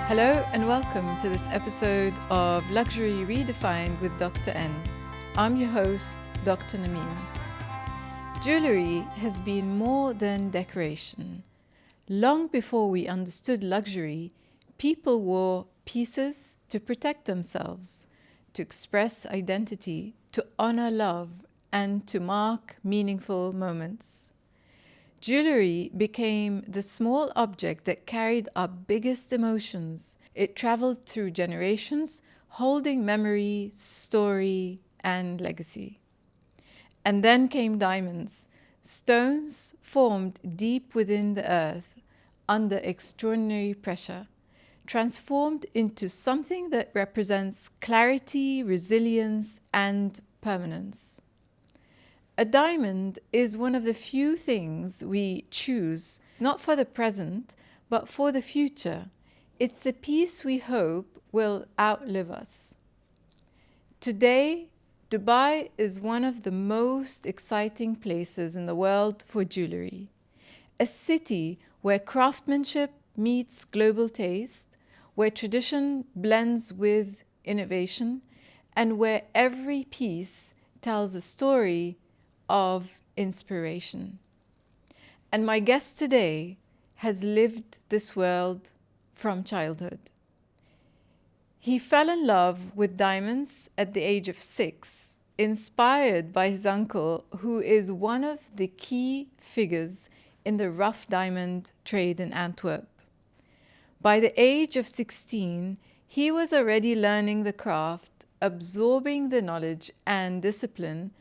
Hello and welcome to this episode of Luxury Redefined with Dr. N. I'm your host, Dr. Nermeen. Jewellery has been more than decoration. Long before we understood luxury, people wore pieces to protect themselves, to express identity, to honor love, and to mark meaningful moments. Jewellery became the small object that carried our biggest emotions. It traveled through generations, holding memory, story, and legacy. And then came diamonds, stones formed deep within the earth, under extraordinary pressure, transformed into something that represents clarity, resilience, and permanence. A diamond is one of the few things we choose, not for the present, but for the future. It's the piece we hope will outlive us. Today, Dubai is one of the most exciting places in the world for jewellery. A city where craftsmanship meets global taste, where tradition blends with innovation, and where every piece tells a story of inspiration. And my guest today has lived this world from childhood. He fell in love with diamonds at the age of 6, inspired by his uncle, who is one of the key figures in the rough diamond trade in Antwerp. By the age of 16, he was already learning the craft, absorbing the knowledge and discipline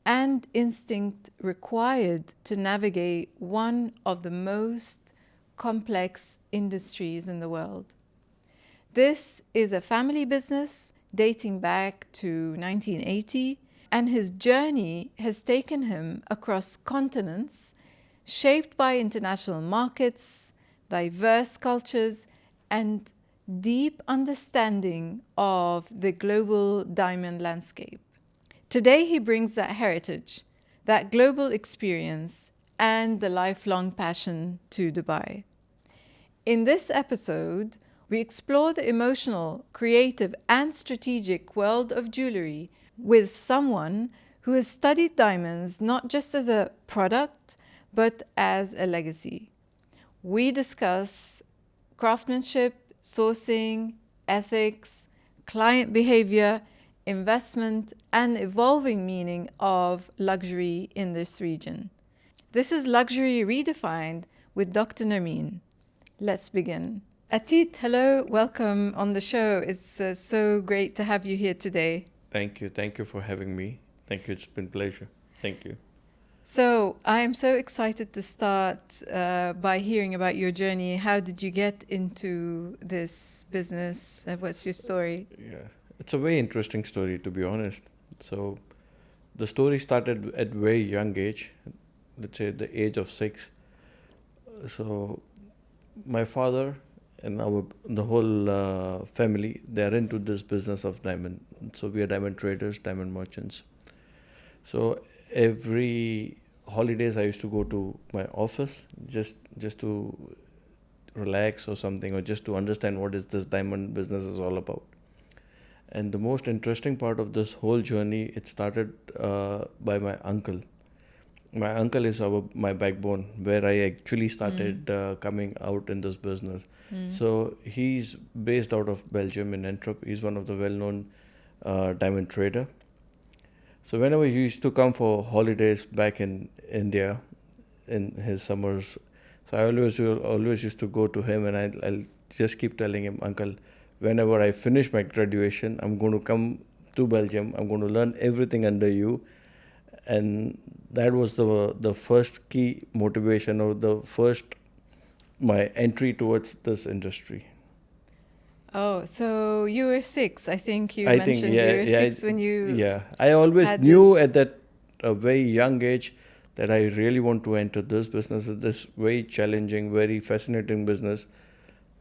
and instinct required to navigate one of the most complex industries in the world. This is a family business dating back to 1980, and his journey has taken him across continents, shaped by international markets, diverse cultures, and deep understanding of the global diamond landscape. Today, he brings that heritage, that global experience, and the lifelong passion to Dubai. In this episode, we explore the emotional, creative, and strategic world of jewellery with someone who has studied diamonds not just as a product, but as a legacy. We discuss craftsmanship, sourcing, ethics, client behavior, investment, and evolving meaning of luxury in this region. This is Luxury Redefined with Dr. Nermeen. Let's begin. Atit, hello, welcome on the show. It's so great to have you here today. Thank you. Thank you for having me. Thank you. It's been a pleasure. Thank you. So I'm so excited to start by hearing about your journey. How did you get into this business? What's your story? Yeah, it's a very interesting story, to be honest. So the story started at very young age, let's say the age of 6. So my father and the whole family, they are into this business of diamond. So we are diamond traders, diamond merchants. So every holidays I used to go to my office just to relax or something, or just to understand what is this diamond business is all about. And the most interesting part of this whole journey, it started by my uncle. My uncle is my backbone, where I actually started coming out in this business. So he's based out of Belgium in Antwerp. He's one of the well-known diamond trader. So whenever he used to come for holidays back in India in his summers, so I always used to go to him, and I'll just keep telling him, Uncle, whenever I finish my graduation, I'm going to come to Belgium. I'm going to learn everything under you. And that was the first key motivation, or my entry towards this industry. Oh, so you were 6. I think you mentioned you were 6 when you... Yeah, I always knew at that very young age that I really want to enter this business, this very challenging, very fascinating business.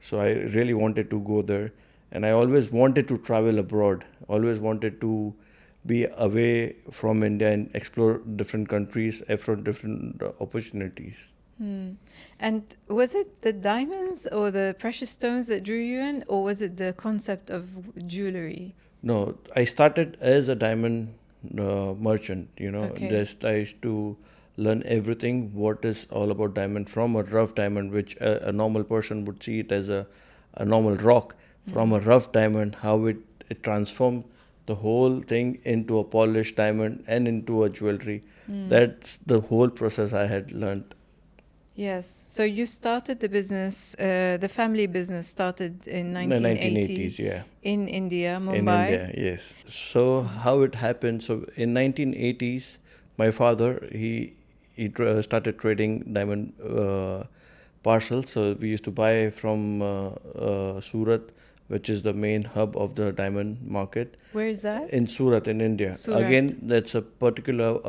So I really wanted to go there. And I always wanted to travel abroad, always wanted to be away from India and explore different countries, explore different opportunities. And was it the diamonds or the precious stones that drew you in, or was it the concept of jewelry? No, I started as a diamond merchant. Okay. Just I used to learn everything what is all about diamond, from a rough diamond, which a normal person would see it as a normal rock, from a rough diamond, how it transformed the whole thing into a polished diamond and into a jewelry. That's the whole process I had learned. Yes. So you started the business, the family business started in In the 1980 1980s, yeah. in India, In Mumbai. India, yes. So how it happened? So in 1980s, my father started trading diamond parcels. So we used to buy from Surat, which is the main hub of the diamond market. Where is that? In Surat, in India. Surat. Again, that's a particular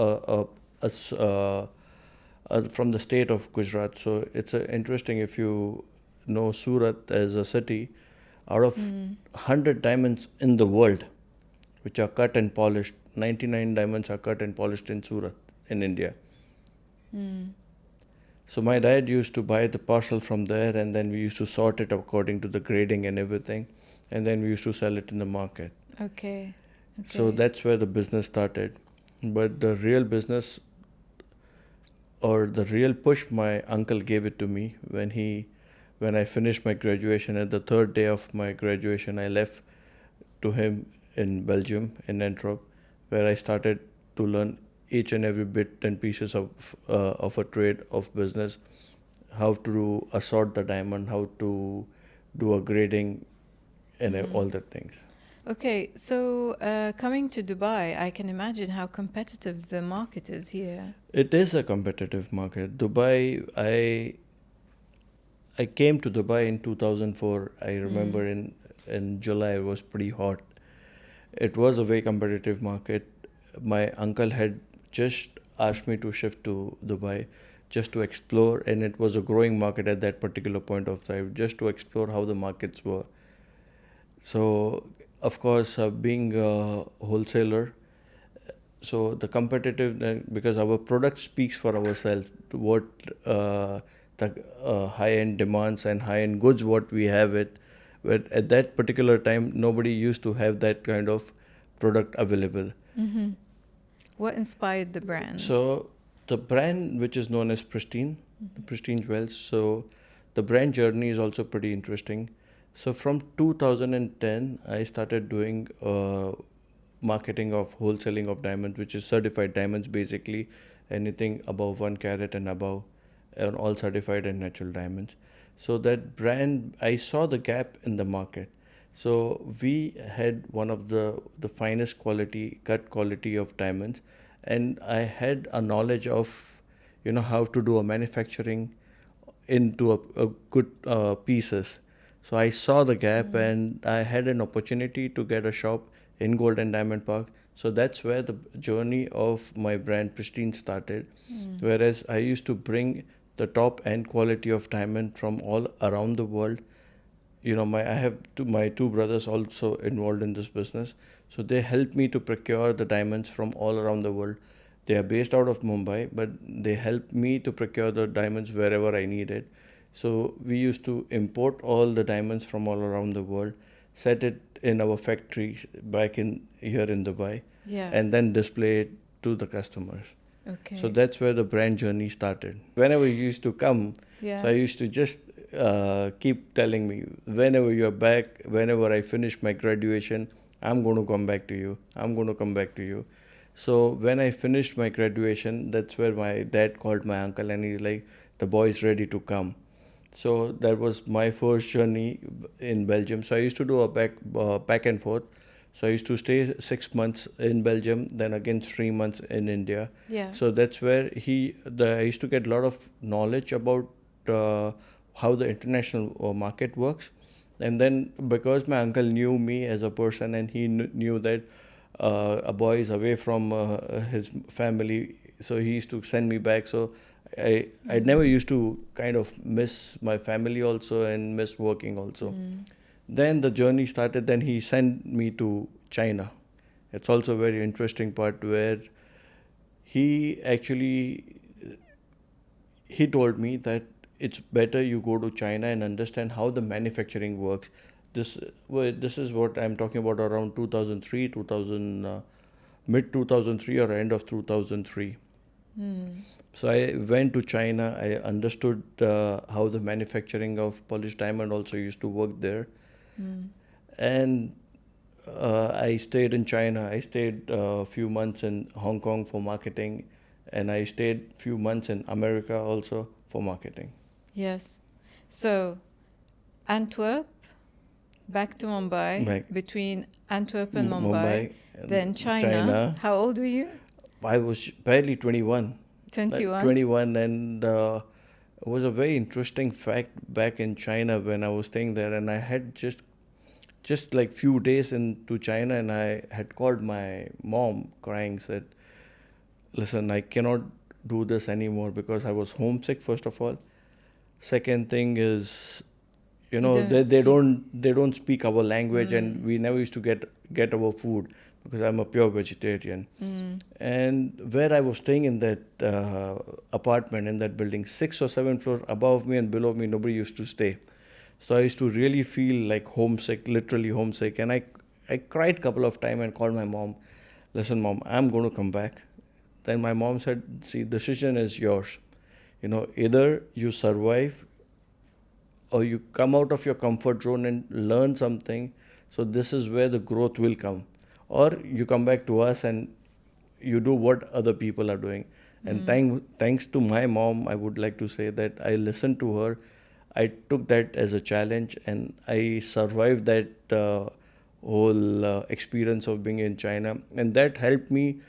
from the state of Gujarat. So it's interesting if you know Surat as a city. Out of 100 diamonds in the world, which are cut and polished, 99 diamonds are cut and polished in Surat, in India. So my dad used to buy the parcel from there, and then we used to sort it according to the grading and everything, and then we used to sell it in the market. Okay. So that's where the business started. But the real business, or the real push, my uncle gave it to me when I finished my graduation. At the third day of my graduation, I left to him in Belgium, in Antwerp, where I started to learn each and every bit and pieces of a trade of business, how to assort the diamond, how to do a grading, and all that things. Okay, so coming to Dubai, I can imagine how competitive the market is here. It is a competitive market. Dubai, I came to Dubai in 2004. I remember in July it was pretty hot. It was a very competitive market. My uncle had just asked me to shift to Dubai just to explore, and it was a growing market at that particular point of time, just to explore how the markets were. So, of course, being a wholesaler, so the competitive, because our product speaks for ourselves, what the high-end demands and high-end goods what we have it, but at that particular time nobody used to have that kind of product available. What inspired the brand? So the brand, which is known as Pristine, the Pristine Jewels, so the brand journey is also pretty interesting. So from 2010 I started doing marketing of wholesaling of diamonds, which is certified diamonds, basically anything above 1 carat and above, and all certified and natural diamonds. So that brand, I saw the gap in the market. So we had one of the finest quality, cut quality of diamonds, and I had a knowledge of how to do a manufacturing into a good pieces. So I saw the gap, and I had an opportunity to get a shop in Gold and Diamond Park. So that's where the journey of my brand Pristine started. Whereas I used to bring the top end quality of diamond from all around the world. I have my two brothers also involved in this business. So they help me to procure the diamonds from all around the world. They are based out of Mumbai, but they help me to procure the diamonds wherever I need it. So we used to import all the diamonds from all around the world, set it in our factory back here in Dubai, and then display it to the customers. Okay. So that's where the brand journey started. Whenever you used to come, so I used to just keep telling me, whenever you're back, whenever I finish my graduation, I'm going to come back to you. I'm going to come back to you. So when I finished my graduation, that's where my dad called my uncle, and he's like, the boy is ready to come. So that was my first journey in Belgium. So I used to do a back and forth. So I used to stay 6 months in Belgium, then again 3 months in India. So that's where I used to get a lot of knowledge about how the international market works. And then because my uncle knew me as a person, and he knew that a boy is away from his family, so he used to send me back. So I never used to kind of miss my family also and miss working also. Then the journey started. Then he sent me to China. It's also a very interesting part where he he told me that it's better you go to China and understand how the manufacturing works. This is what I'm talking about around 2003, 2000, mid 2003 or end of 2003. So I went to China. I understood how the manufacturing of polished diamond also used to work there, and I stayed in China. I stayed a few months in Hong Kong for marketing, and I stayed few months in America also for marketing. Yes. So, Antwerp, back to Mumbai, Back- between Antwerp and Mumbai, Mumbai, and then China. How old were you? I was barely 21. 21. 21, and it was a very interesting fact back in China when I was staying there, and I had just like few days into China, and I had called my mom crying, said, listen, I cannot do this anymore because I was homesick, first of all. Second thing is, You they don't speak our language, and we never used to get our food because I'm a pure vegetarian. And where I was staying in that apartment, in that building, 6 or 7 floors above me and below me, nobody used to stay. So I used to really feel like homesick, literally homesick. And I cried a couple of times and called my mom, listen, mom, I'm going to come back. Then my mom said, see, decision is yours. Either you survive or you come out of your comfort zone and learn something. So this is where the growth will come. Or you come back to us and you do what other people are doing. And thanks to my mom, I would like to say that I listened to her. I took that as a challenge, and I survived that whole experience of being in China. And that helped me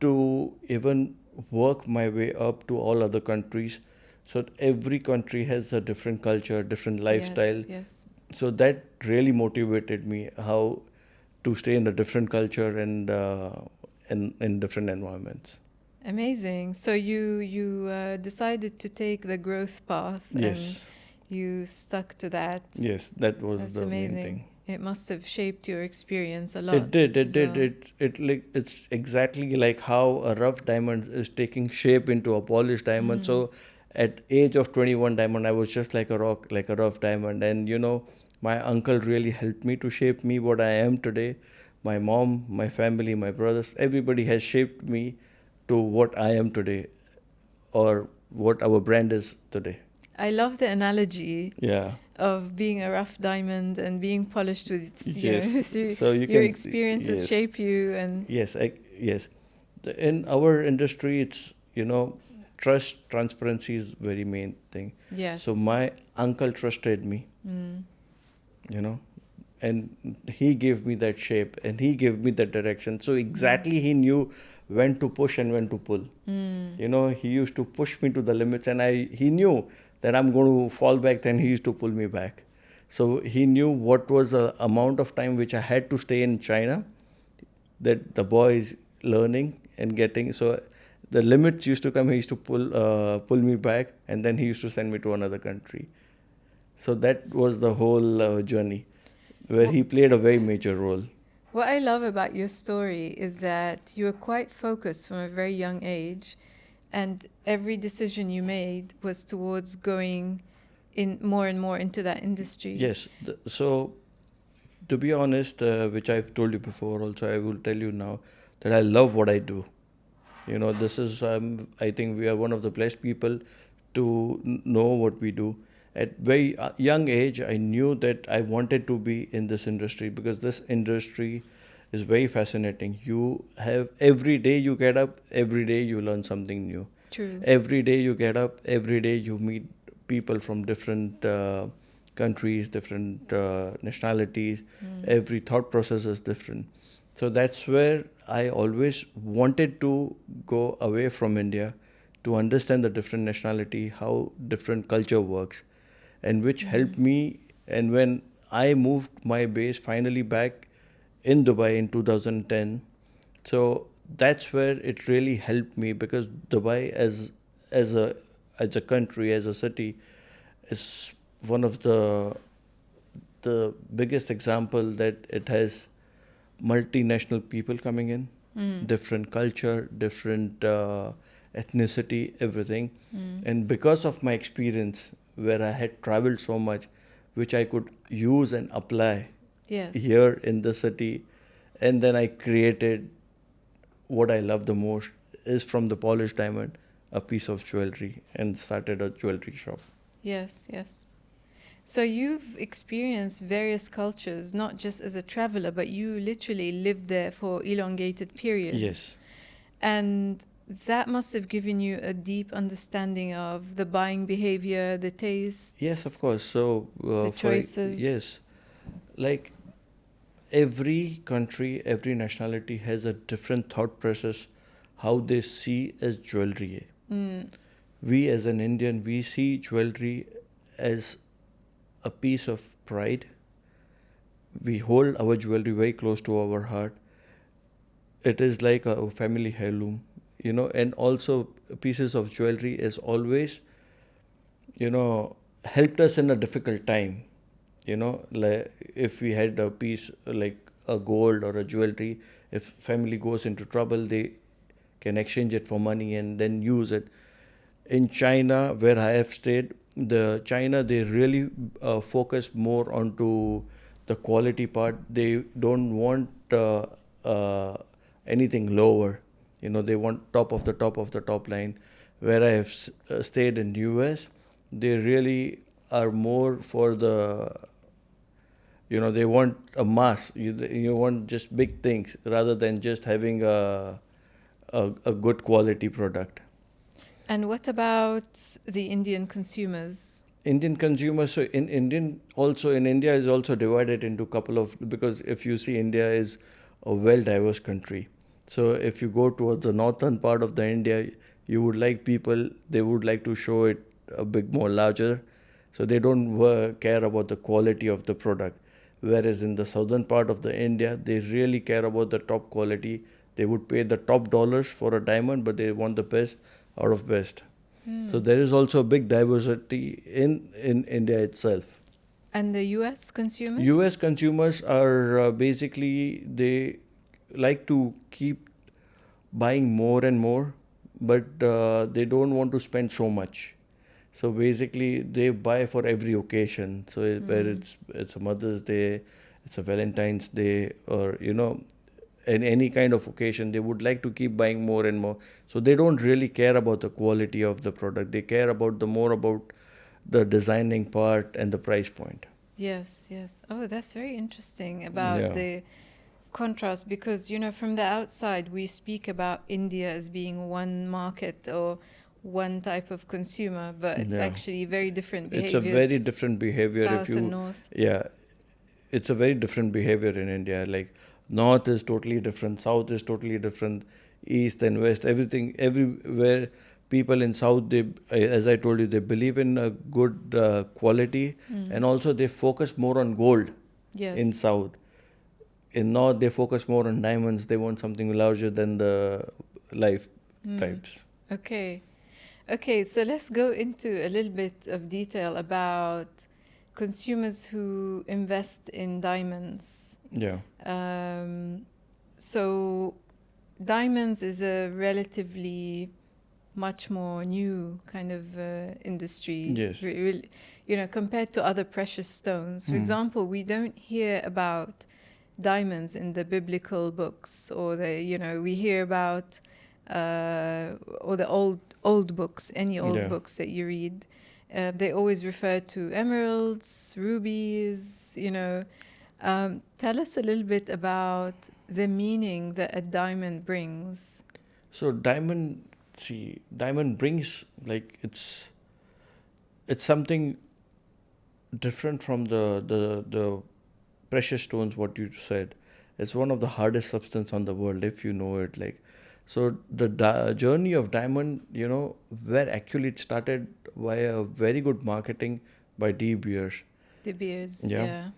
to even work my way up to all other countries. So every country has a different culture, different lifestyle. Yes. So that really motivated me how to stay in a different culture and in different environments. Amazing. So you decided to take the growth path, Yes. and you stuck to that. Yes, that was That's the amazing. main thing. It must have shaped your experience a lot. It did. as well. It's exactly like how a rough diamond is taking shape into a polished diamond. So at age of 21 diamond, I was just like a rock, like a rough diamond. And my uncle really helped me to shape me what I am today. My mom, my family, my brothers, everybody has shaped me to what I am today, or what our brand is today. I love the analogy Yeah. of being a rough diamond and being polished with Yes. through So you your can- experiences yes. shape you. And Yes, yes. In our industry, it's trust, transparency is very main thing. yes. So my uncle trusted me, and he gave me that shape, and he gave me that direction. So exactly he knew when to push and when to pull. He used to push me to the limits, and he knew that I'm going to fall back. Then he used to pull me back. So he knew what was the amount of time which I had to stay in China, that the boy is learning and getting. So the limits used to come. He used to pull me back, and then he used to send me to another country. So that was the whole journey, where he played a very major role. What I love about your story is that you were quite focused from a very young age, and every decision you made was towards going in more and more into that industry. Yes. So, to be honest, which I've told you before also, I will tell you now that I love what I do. This is, I think we are one of the blessed people to know what we do. At very young age, I knew that I wanted to be in this industry, because this industry is very fascinating. You have, every day you get up, every day you learn something new. True. Every day you get up, every day you meet people from different countries, different nationalities. Every thought process is different. So that's where I always wanted to go away from India, to understand the different nationality, how different culture works, and which helped me. And when I moved my base finally back in Dubai in 2010, so that's where it really helped me, because Dubai as a country, as a city, is one of the biggest example that it has multinational people coming in, different culture, different ethnicity, everything. And because of my experience, where I had traveled so much, which I could use and apply Yes. here in the city, and then I created what I love the most is from the polished diamond, a piece of jewelry, and started a jewelry shop. Yes, yes. So you've experienced various cultures, not just as a traveler, but you literally lived there for elongated periods. Yes. And that must have given you a deep understanding of the buying behavior, the tastes. Yes, of course. So The choices. Yes, like every country, every nationality has a different thought process, how they see as jewelry. We as an Indian, we see jewelry as a piece of pride. We hold our jewelry very close to our heart. It is like a family heirloom, and also pieces of jewelry is always, helped us in a difficult time. Like if we had a piece like a gold or a jewelry, if family goes into trouble, they can exchange it for money and then use it. In China, where I have stayed, they really focus more onto the quality part. They don't want anything lower. They want top of the top line. Where I have stayed in US, they really are more for the, they want a mass. You want just big things rather than just having a good quality product. And what about the Indian consumers? Indian consumers, so in India is also divided into couple of, because if you see, India is a well diverse country. So if you go towards the northern part of the India, you would like people, they would like to show it a bit more larger, so they don't care about the quality of the product. Whereas in the southern part of the India, they really care about the top quality. They would pay the top dollars for a diamond, but they want the best out of best. So there is also a big diversity in India itself. And the US consumers? US consumers are basically, they like to keep buying more and more, but they don't want to spend so much. So basically, they buy for every occasion. So whether it's a Mother's Day, it's a Valentine's Day, or in any kind of occasion, they would like to keep buying more and more. So they don't really care about the quality of the product. They care about the designing part and the price point. Yes, yes. Oh, that's very interesting about the contrast, because from the outside we speak about India as being one market or one type of consumer, but it's actually very different behaviors. It's a very different behavior. South and north. Yeah, it's a very different behavior in India. Like north is totally different, south is totally different, east and west, everywhere. People in south, they, as I told you, they believe in a good quality, and also they focus more on gold. Yes. In south. In north, they focus more on diamonds. They want something larger than the life types. Okay, so let's go into a little bit of detail about consumers who invest in diamonds. Yeah. So diamonds is a relatively much more new kind of industry. Yes. Compared to other precious stones. For example, we don't hear about diamonds in the biblical books, or we hear about or the old books, any old books that you read. They always refer to emeralds, rubies. Tell us a little bit about the meaning that a diamond brings. So diamond brings, like, it's something different from the precious stones, what you said. It's one of the hardest substance on the world, if you know it. Like, so the journey of diamond, where actually it started via very good marketing by De Beers. De Beers, yeah.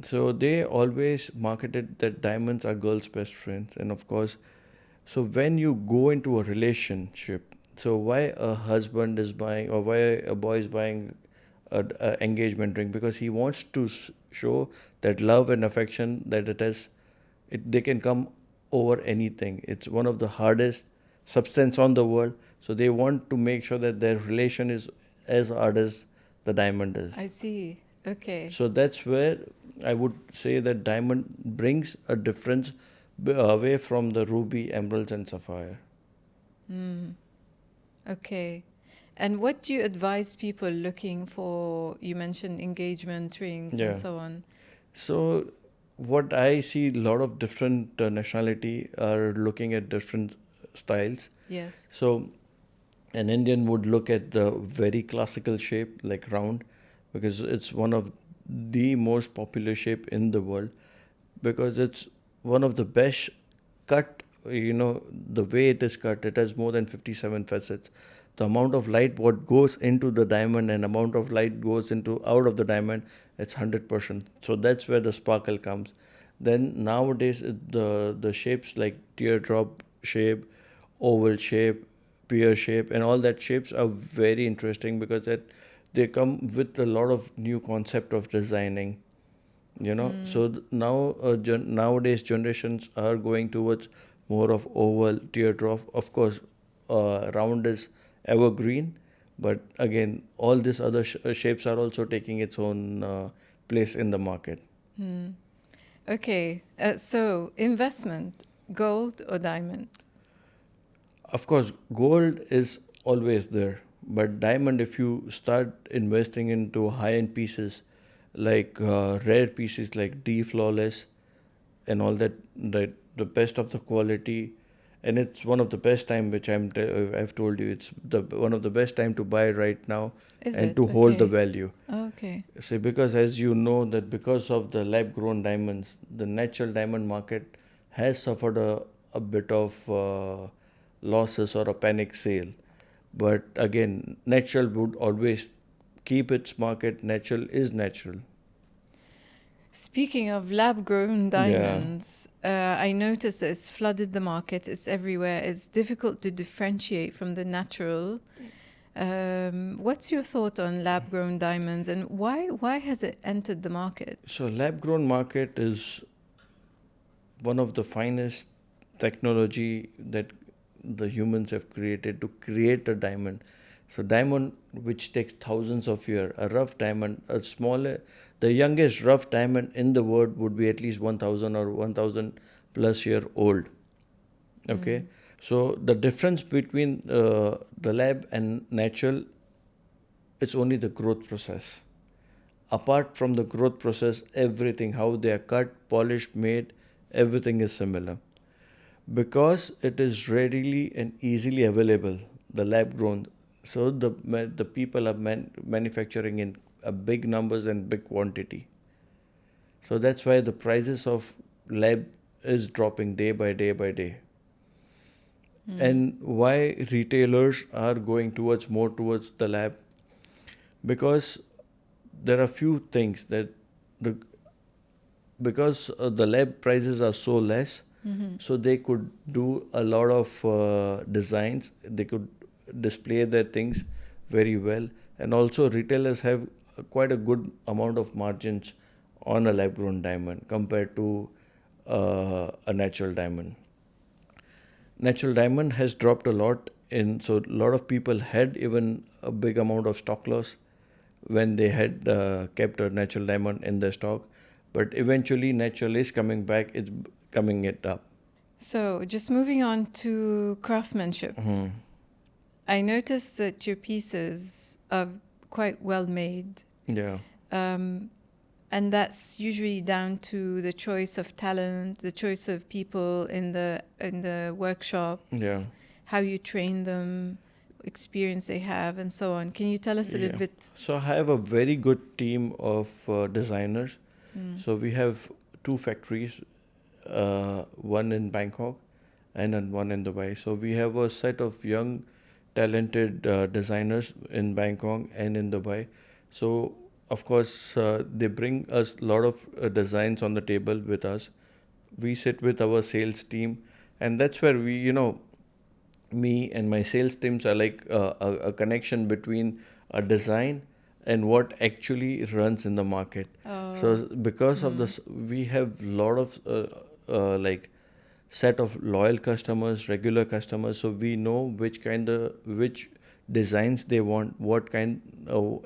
So they always marketed that diamonds are girls' best friends. And of course, so when you go into a relationship, so why a husband is buying, or why a boy is buying an engagement ring? Because he wants to show that love and affection, that they can come over anything. It's one of the hardest substance on the world. So they want to make sure that their relation is as hard as the diamond is. I see. Okay. So that's where I would say that diamond brings a difference away from the ruby, emeralds, and sapphire. Okay. And what do you advise people looking for? You mentioned engagement rings Yeah. and so on. So what I see, a lot of different nationality are looking at different styles. Yes. So an Indian would look at the very classical shape, like round, because it's one of the most popular shape in the world, because it's one of the best cut. The way it is cut, it has more than 57 facets. The amount of light what goes into the diamond and amount of light goes into out of the diamond, it's 100%. So that's where the sparkle comes. Then nowadays the shapes like teardrop shape, oval shape, pear shape, and all that shapes are very interesting because they come with a lot of new concept of designing. So now nowadays generations are going towards more of oval, teardrop. Of course, round is evergreen, but again, all these other shapes are also taking its own place in the market. Okay. So investment, gold or diamond? Of course, gold is always there, but diamond, if you start investing into high-end pieces, like rare pieces like D Flawless and all that, the best of the quality, and it's one of the best time which I've told you, it's the one of the best time to buy right now. Is and it? to hold the Okay. value. Okay. See, because as you know that because of the lab-grown diamonds, the natural diamond market has suffered a bit of losses or a panic sale. But again, natural would always keep its market. Natural is natural. Speaking of lab-grown Yeah. diamonds, I noticed that it's flooded the market. It's everywhere. It's difficult to differentiate from the natural. What's your thought on lab-grown diamonds, and why has it entered the market? So lab-grown market is one of the finest technology that the humans have created to create a diamond. So diamond, which takes thousands of years, a rough diamond, the youngest rough diamond in the world would be at least 1,000 or 1,000 plus year old. Okay, so the difference between the lab and natural, it's only the growth process. Apart from the growth process, everything, how they are cut, polished, made, everything is similar. Because it is readily and easily available, the lab grown, so the people are manufacturing in big numbers and big quantity. So that's why the prices of lab is dropping day by day by day. And why retailers are going more towards the lab? Because there are few things that the because the lab prices are so less, so they could do a lot of designs. They could display their things very well, and also retailers have quite a good amount of margins on a lab-grown diamond compared to a natural diamond. Natural diamond has dropped a lot so a lot of people had even a big amount of stock loss when they had kept a natural diamond in their stock, but eventually natural is coming back, it's coming it up. So just moving on to craftsmanship. I noticed that your pieces are quite well made. Yeah. And that's usually down to the choice of talent, the choice of people in the workshops, Yeah. how you train them, experience they have, and so on. Can you tell us a little bit? So I have a very good team of designers. So we have 2 factories, one in Bangkok and one in Dubai. So we have a set of young, talented designers in Bangkok and in Dubai. So of course, they bring us a lot of designs on the table with us. We sit with our sales team, and that's where me and my sales teams are like a connection between a design and what actually runs in the market. So because of this, we have a lot of like set of loyal customers, regular customers, so we know which designs they want, what kind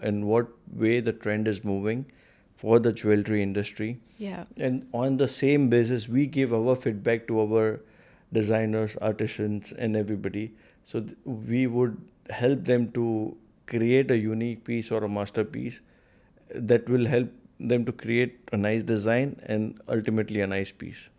and what way the trend is moving for the jewelry industry. Yeah. And on the same basis, we give our feedback to our designers, artisans, and everybody. So we would help them to create a unique piece or a masterpiece that will help them to create a nice design and ultimately a nice piece.